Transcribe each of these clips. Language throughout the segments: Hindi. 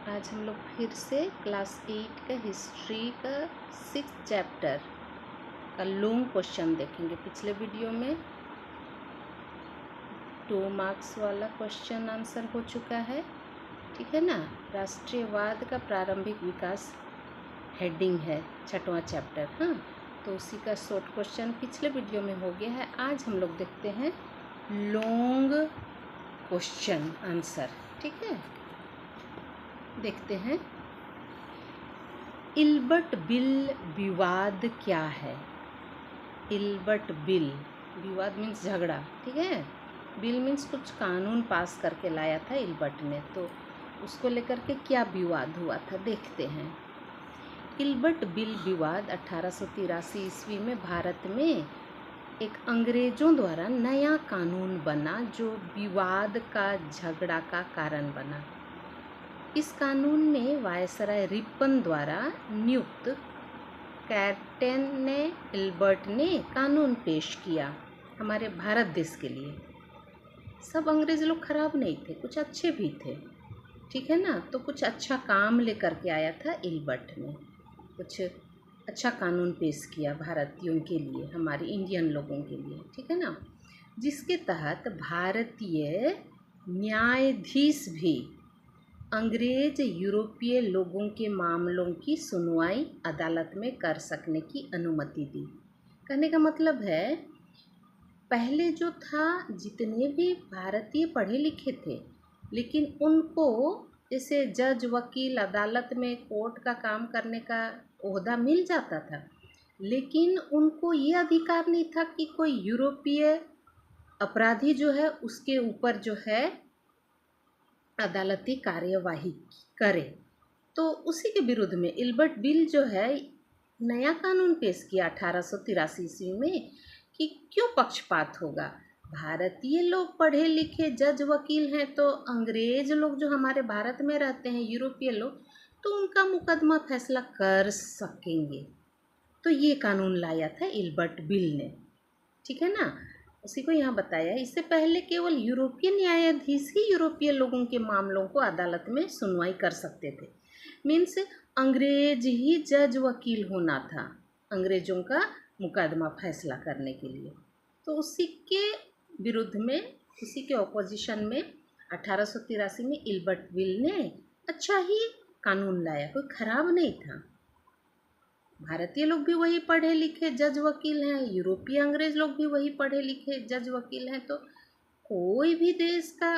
आज हम लोग फिर से क्लास 8 का हिस्ट्री का 6th चैप्टर का लॉन्ग क्वेश्चन देखेंगे। पिछले वीडियो में 2 मार्क्स वाला क्वेश्चन आंसर हो चुका है, ठीक है ना। राष्ट्रीयवाद का प्रारंभिक विकास हेडिंग है 6वां चैप्टर। हाँ, तो उसी का शॉर्ट क्वेश्चन पिछले वीडियो में हो गया है। आज हम लोग देखते हैं लॉन्ग क्वेश्चन आंसर, ठीक है। देखते हैं, इल्बर्ट बिल विवाद क्या है। इल्बर्ट बिल, विवाद मीन्स झगड़ा, ठीक है। बिल मीन्स कुछ कानून पास करके लाया था इल्बर्ट ने, तो उसको लेकर के क्या विवाद हुआ था देखते हैं। इल्बर्ट बिल विवाद 1883 ईस्वी में भारत में एक अंग्रेजों द्वारा नया कानून बना जो विवाद का झगड़ा का कारण बना। इस कानून में वायसराय रिपन द्वारा नियुक्त कैप्टन ने इल्बर्ट ने कानून पेश किया हमारे भारत देश के लिए। सब अंग्रेज लोग खराब नहीं थे, कुछ अच्छे भी थे, ठीक है ना। तो कुछ अच्छा काम लेकर के आया था इल्बर्ट ने, कुछ अच्छा कानून पेश किया भारतीयों के लिए, हमारे इंडियन लोगों के लिए, ठीक है ना। जिसके तहत भारतीय न्यायाधीश भी अंग्रेज यूरोपीय लोगों के मामलों की सुनवाई अदालत में कर सकने की अनुमति दी। कहने का मतलब है, पहले जो था जितने भी भारतीय पढ़े लिखे थे, लेकिन उनको जैसे जज, वकील, अदालत में कोर्ट का काम करने का ओहदा मिल जाता था, लेकिन उनको ये अधिकार नहीं था कि कोई यूरोपीय अपराधी जो है उसके ऊपर जो है अदालती कार्यवाही करे। तो उसी के विरुद्ध में इल्बर्ट बिल जो है नया कानून पेश किया 1883 ईस्वी में कि क्यों पक्षपात होगा। भारतीय लोग पढ़े लिखे जज वकील हैं, तो अंग्रेज लोग जो हमारे भारत में रहते हैं, यूरोपीय लोग, तो उनका मुकदमा फैसला कर सकेंगे। तो ये कानून लाया था इल्बर्ट बिल ने, ठीक है ना। उसी को यहाँ बताया। इससे पहले केवल यूरोपीय न्यायाधीश ही यूरोपीय लोगों के मामलों को अदालत में सुनवाई कर सकते थे। मीन्स अंग्रेज ही जज वकील होना था अंग्रेजों का मुकदमा फैसला करने के लिए। तो उसी के विरुद्ध में, उसी के ऑपोजिशन में 1883 में इल्बर्ट बिल ने अच्छा ही कानून लाया, कोई खराब नहीं था। भारतीय लोग भी वही पढ़े लिखे जज वकील हैं, यूरोपीय अंग्रेज लोग भी वही पढ़े लिखे जज वकील हैं, तो कोई भी देश का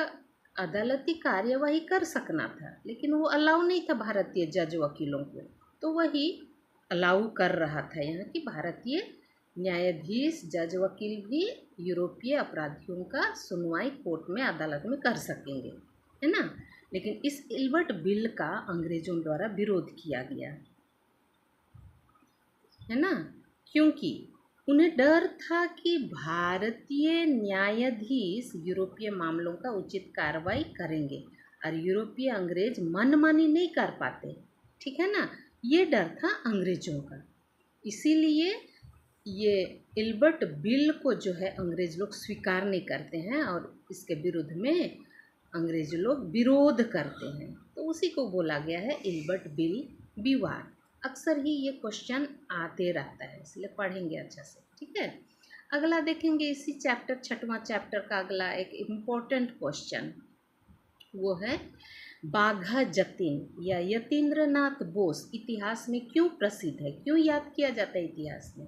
अदालती कार्यवाही कर सकना था, लेकिन वो अलाउ नहीं था भारतीय जज वकीलों को। तो वही अलाउ कर रहा था यहाँ कि भारतीय न्यायाधीश जज वकील भी यूरोपीय अपराधियों का सुनवाई कोर्ट में अदालत में कर सकेंगे, है ना। लेकिन इस इल्बर्ट बिल का अंग्रेजों द्वारा विरोध किया गया, है ना, क्योंकि उन्हें डर था कि भारतीय न्यायाधीश यूरोपीय मामलों का उचित कार्रवाई करेंगे और यूरोपीय अंग्रेज मनमानी नहीं कर पाते, ठीक है ना। ये डर था अंग्रेजों का। इसीलिए ये इल्बर्ट बिल को जो है अंग्रेज लोग स्वीकार नहीं करते हैं और इसके विरुद्ध में अंग्रेज लोग विरोध करते हैं। तो उसी को बोला गया है इल्बर्ट बिल विवाद। अक्सर ही ये क्वेश्चन आते रहता है, इसलिए पढ़ेंगे अच्छा से, ठीक है। अगला देखेंगे इसी चैप्टर 6वां चैप्टर का अगला एक इम्पोर्टेंट क्वेश्चन, वो है बाघा जतीन या यतीन्द्रनाथ बोस इतिहास में क्यों प्रसिद्ध है, क्यों याद किया जाता है इतिहास में।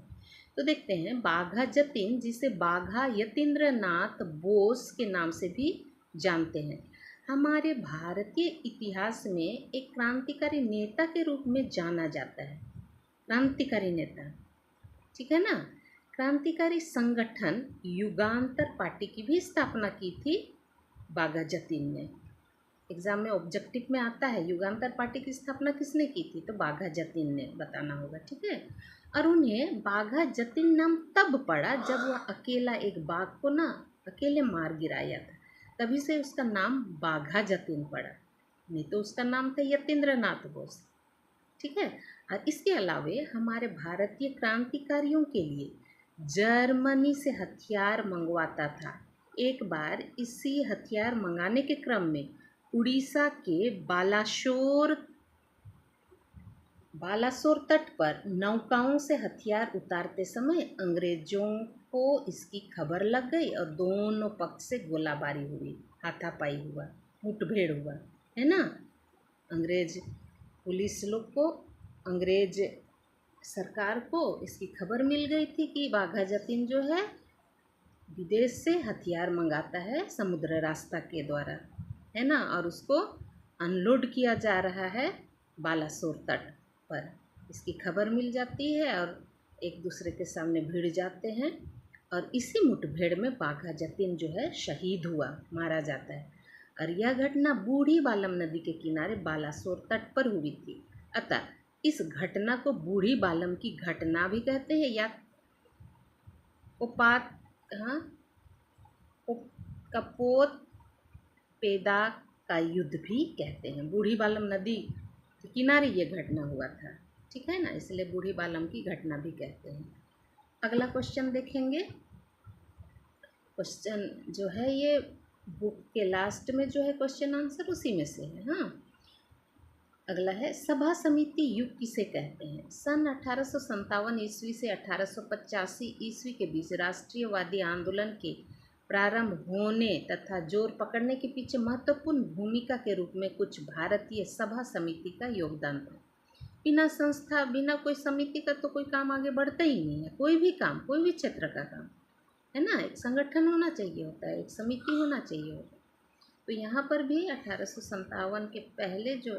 तो देखते हैं, बाघा जतीन जिसे बाघा यतीन्द्रनाथ बोस के नाम से भी जानते हैं, हमारे भारतीय इतिहास में एक क्रांतिकारी नेता के रूप में जाना जाता है। क्रांतिकारी नेता, ठीक है ना। क्रांतिकारी संगठन युगांतर पार्टी की भी स्थापना की थी बाघा जतीन ने। एग्जाम में ऑब्जेक्टिव में आता है युगांतर पार्टी की स्थापना किसने की थी, तो बाघा जतीन ने बताना होगा, ठीक है। और उन्हें बाघा जतीन नाम तब पड़ा जब वह अकेला एक बाघ को ना अकेले मार गिराया था, तभी से उसका नाम बाघा जतीन पड़ा, नहीं तो उसका नाम था यतीन्द्रनाथ बोस, ठीक है। और इसके अलावे हमारे भारतीय क्रांतिकारियों के लिए जर्मनी से हथियार मंगवाता था। एक बार इसी हथियार मंगाने के क्रम में उड़ीसा के बालासोर तट पर नौकाओं से हथियार उतारते समय अंग्रेजों को इसकी खबर लग गई और दोनों पक्ष से गोलाबारी हुई, हाथापाई हुआ, मुठभेड़ हुआ, है ना। अंग्रेज पुलिस लोग को, अंग्रेज सरकार को इसकी खबर मिल गई थी कि बाघा जतीन जो है विदेश से हथियार मंगाता है समुद्र रास्ता के द्वारा, है ना, और उसको अनलोड किया जा रहा है बालासोर तट पर। इसकी खबर मिल जाती है और एक दूसरे के सामने भिड़ जाते हैं और इसी मुठभेड़ में बाघा जतीन जो है शहीद हुआ, मारा जाता है। और यह घटना बूढ़ी बालम नदी के किनारे बालासोर तट पर हुई थी। अतः इस घटना को बूढ़ी बालम की घटना भी कहते हैं या उपात हाँ कपोत पेदा का युद्ध भी कहते हैं। बूढ़ी बालम नदी के किनारे ये घटना हुआ था, ठीक है ना, इसलिए बूढ़ी बालम की घटना भी कहते हैं। अगला क्वेश्चन देखेंगे। क्वेश्चन जो है ये बुक के लास्ट में जो है क्वेश्चन आंसर उसी में से है। हाँ, अगला है सभा समिति युग किसे कहते हैं। सन 1857 ईस्वी से 1885 ईस्वी के बीच राष्ट्रीयवादी आंदोलन के प्रारंभ होने तथा जोर पकड़ने के पीछे महत्वपूर्ण भूमिका के रूप में कुछ भारतीय सभा समिति का योगदान था। बिना संस्था, बिना कोई समिति का तो कोई काम आगे बढ़ता ही नहीं है। कोई भी काम, कोई भी क्षेत्र का काम, है ना, एक संगठन होना चाहिए होता है, एक समिति होना चाहिए होता है। तो यहाँ पर भी 1857 के पहले जो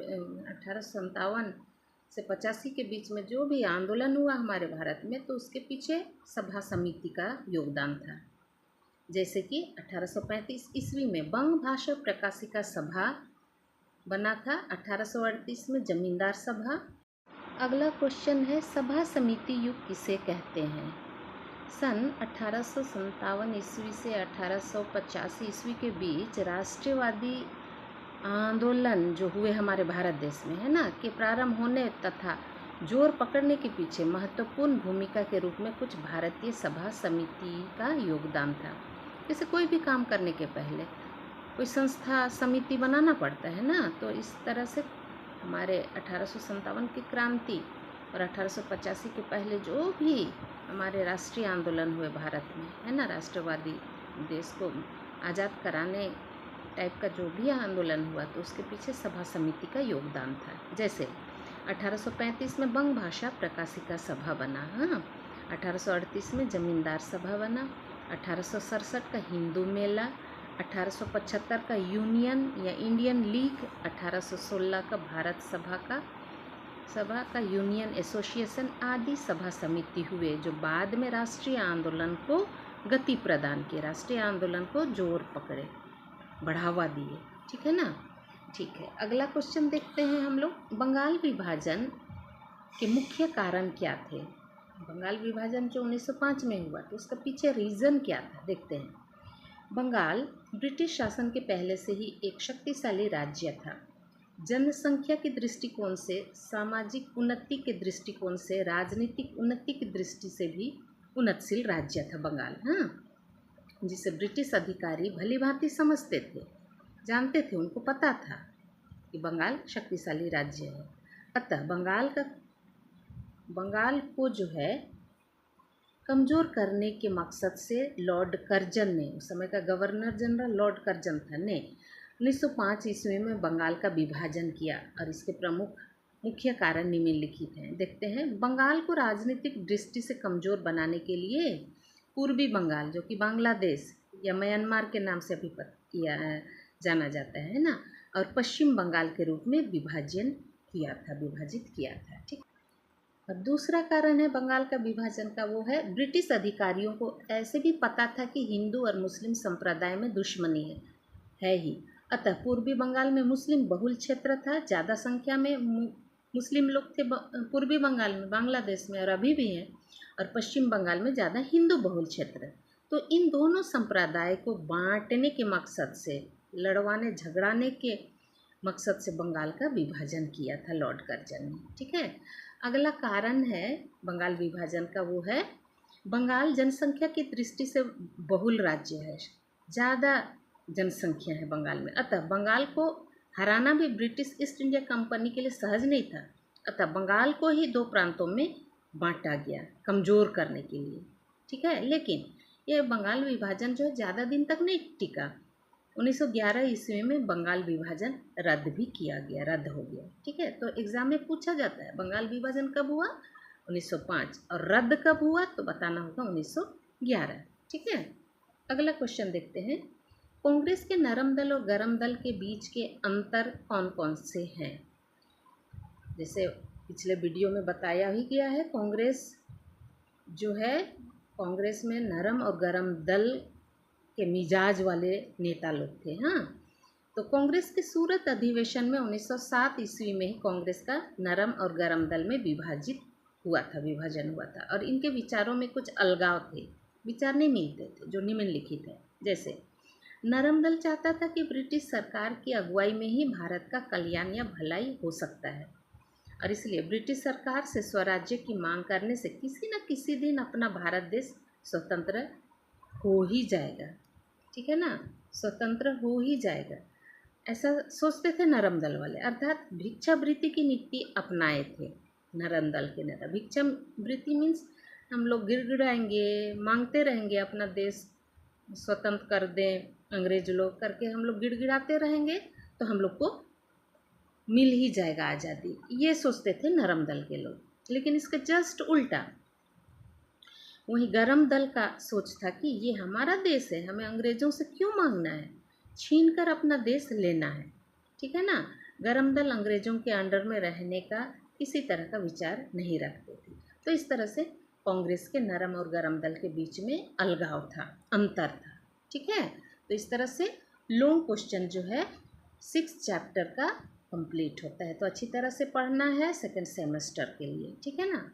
1857 से 85 के बीच में जो भी आंदोलन हुआ हमारे भारत में, तो उसके पीछे सभा समिति का योगदान था। जैसे कि 1835 ईस्वी में बंग भाषा प्रकाशिका सभा बना था, 1838 में जमींदार सभा। अगला क्वेश्चन है सभा समिति युग किसे कहते हैं। सन 1857 ईस्वी से 1885 ईस्वी के बीच राष्ट्रीयवादी आंदोलन जो हुए हमारे भारत देश में, है ना, के प्रारंभ होने तथा जोर पकड़ने के पीछे महत्वपूर्ण भूमिका के रूप में कुछ भारतीय सभा समिति का योगदान था। जैसे कोई भी काम करने के पहले कोई संस्था, समिति बनाना पड़ता है ना, तो इस तरह से हमारे 1857 की क्रांति और 1885 के पहले जो भी हमारे राष्ट्रीय आंदोलन हुए भारत में, है ना, राष्ट्रवादी देश को आज़ाद कराने टाइप का जो भी आंदोलन हुआ, तो उसके पीछे सभा समिति का योगदान था। जैसे 1835 में बंग भाषा प्रकाशिका सभा बना, हाँ, 1838 में जमींदार सभा बना, 1867 का हिंदू मेला, 1875 का यूनियन या इंडियन लीग, 1816 का भारत सभा का यूनियन एसोसिएशन आदि सभा समिति हुए, जो बाद में राष्ट्रीय आंदोलन को गति प्रदान किए, राष्ट्रीय आंदोलन को जोर पकड़े, बढ़ावा दिए, ठीक है ना। ठीक है, अगला क्वेश्चन देखते हैं हम लोग। बंगाल विभाजन के मुख्य कारण क्या थे। बंगाल विभाजन जो 1905 में हुआ, तो उसका पीछे रीज़न क्या था, देखते हैं। बंगाल ब्रिटिश शासन के पहले से ही एक शक्तिशाली राज्य था। जनसंख्या के दृष्टिकोण से, सामाजिक उन्नति के दृष्टिकोण से, राजनीतिक उन्नति की दृष्टि से भी उन्नतशील राज्य था बंगाल, हाँ, जिसे ब्रिटिश अधिकारी भली भांति समझते थे, जानते थे, उनको पता था कि बंगाल शक्तिशाली राज्य है। अतः बंगाल को जो है कमज़ोर करने के मकसद से लॉर्ड कर्जन ने, उस समय का गवर्नर जनरल लॉर्ड कर्जन था, ने 1905 ईस्वी में बंगाल का विभाजन किया। और इसके प्रमुख मुख्य कारण निम्नलिखित हैं, देखते हैं। बंगाल को राजनीतिक दृष्टि से कमज़ोर बनाने के लिए पूर्वी बंगाल, जो कि बांग्लादेश या म्यांमार के नाम से अभी जाना जाता है ना, और पश्चिम बंगाल के रूप में विभाजित किया था, ठीक। और दूसरा कारण है बंगाल का विभाजन का, वो है ब्रिटिश अधिकारियों को ऐसे भी पता था कि हिंदू और मुस्लिम संप्रदाय में दुश्मनी है ही। अतः पूर्वी बंगाल में मुस्लिम बहुल क्षेत्र था, ज़्यादा संख्या में मुस्लिम लोग थे पूर्वी बंगाल में, बांग्लादेश में, और अभी भी हैं। और पश्चिम बंगाल में ज़्यादा हिंदू बहुल क्षेत्र। तो इन दोनों संप्रदाय को बांटने के मकसद से, लड़वाने झगड़ाने के मकसद से बंगाल का विभाजन किया था लॉर्ड कर्जन ने, ठीक है। अगला कारण है बंगाल विभाजन का, वो है बंगाल जनसंख्या की दृष्टि से बहुल राज्य है, ज़्यादा जनसंख्या है बंगाल में। अतः बंगाल को हराना भी ब्रिटिश ईस्ट इंडिया कंपनी के लिए सहज नहीं था, अतः बंगाल को ही दो प्रांतों में बांटा गया कमज़ोर करने के लिए। ठीक है, लेकिन यह बंगाल विभाजन जो है ज़्यादा दिन तक नहीं टिका। 1911 ईस्वी में बंगाल विभाजन रद्द भी किया गया, रद्द हो गया। ठीक है, तो एग्ज़ाम में पूछा जाता है बंगाल विभाजन कब हुआ, 1905, और रद्द कब हुआ तो बताना होगा 1911। ठीक है, अगला क्वेश्चन देखते हैं। कांग्रेस के नरम दल और गरम दल के बीच के अंतर कौन कौन से हैं? जैसे पिछले वीडियो में बताया ही गया है, कांग्रेस जो है, कांग्रेस में नरम और गरम दल के मिजाज वाले नेता लोग थे। हाँ, तो कांग्रेस के सूरत अधिवेशन में 1907 ईस्वी में ही कांग्रेस का नरम और गरम दल में विभाजन हुआ था, और इनके विचारों में कुछ अलगाव थे, विचार नहीं मिलते थे जो निम्नलिखित है। जैसे नरम दल चाहता था कि ब्रिटिश सरकार की अगुवाई में ही भारत का कल्याण या भलाई हो सकता है, और इसलिए ब्रिटिश सरकार से स्वराज्य की मांग करने से किसी न किसी दिन अपना भारत देश स्वतंत्र हो ही जाएगा। ठीक है ना, स्वतंत्र हो ही जाएगा, ऐसा सोचते थे नरम दल वाले। अर्थात भिक्षावृत्ति की नीति अपनाए थे नरम दल के नेता। भिक्षावृत्ति मीन्स हम लोग गिड़गिड़ाएंगे, मांगते रहेंगे अपना देश स्वतंत्र कर दें अंग्रेज लोग करके, हम लोग गिड़गिड़ाते रहेंगे तो हम लोग को मिल ही जाएगा आज़ादी, ये सोचते थे नरम दल के लोग। लेकिन इसका जस्ट उल्टा वहीं गरम दल का सोच था कि ये हमारा देश है, हमें अंग्रेज़ों से क्यों मांगना है, छीन कर अपना देश लेना है। ठीक है ना, गरम दल अंग्रेज़ों के अंडर में रहने का किसी तरह का विचार नहीं रखते थे। तो इस तरह से कांग्रेस के नरम और गरम दल के बीच में अलगाव था, अंतर था। ठीक है, तो इस तरह से लॉन्ग क्वेश्चन जो है 6 चैप्टर का कंप्लीट होता है। तो अच्छी तरह से पढ़ना है सेकेंड सेमेस्टर के लिए। ठीक है ना।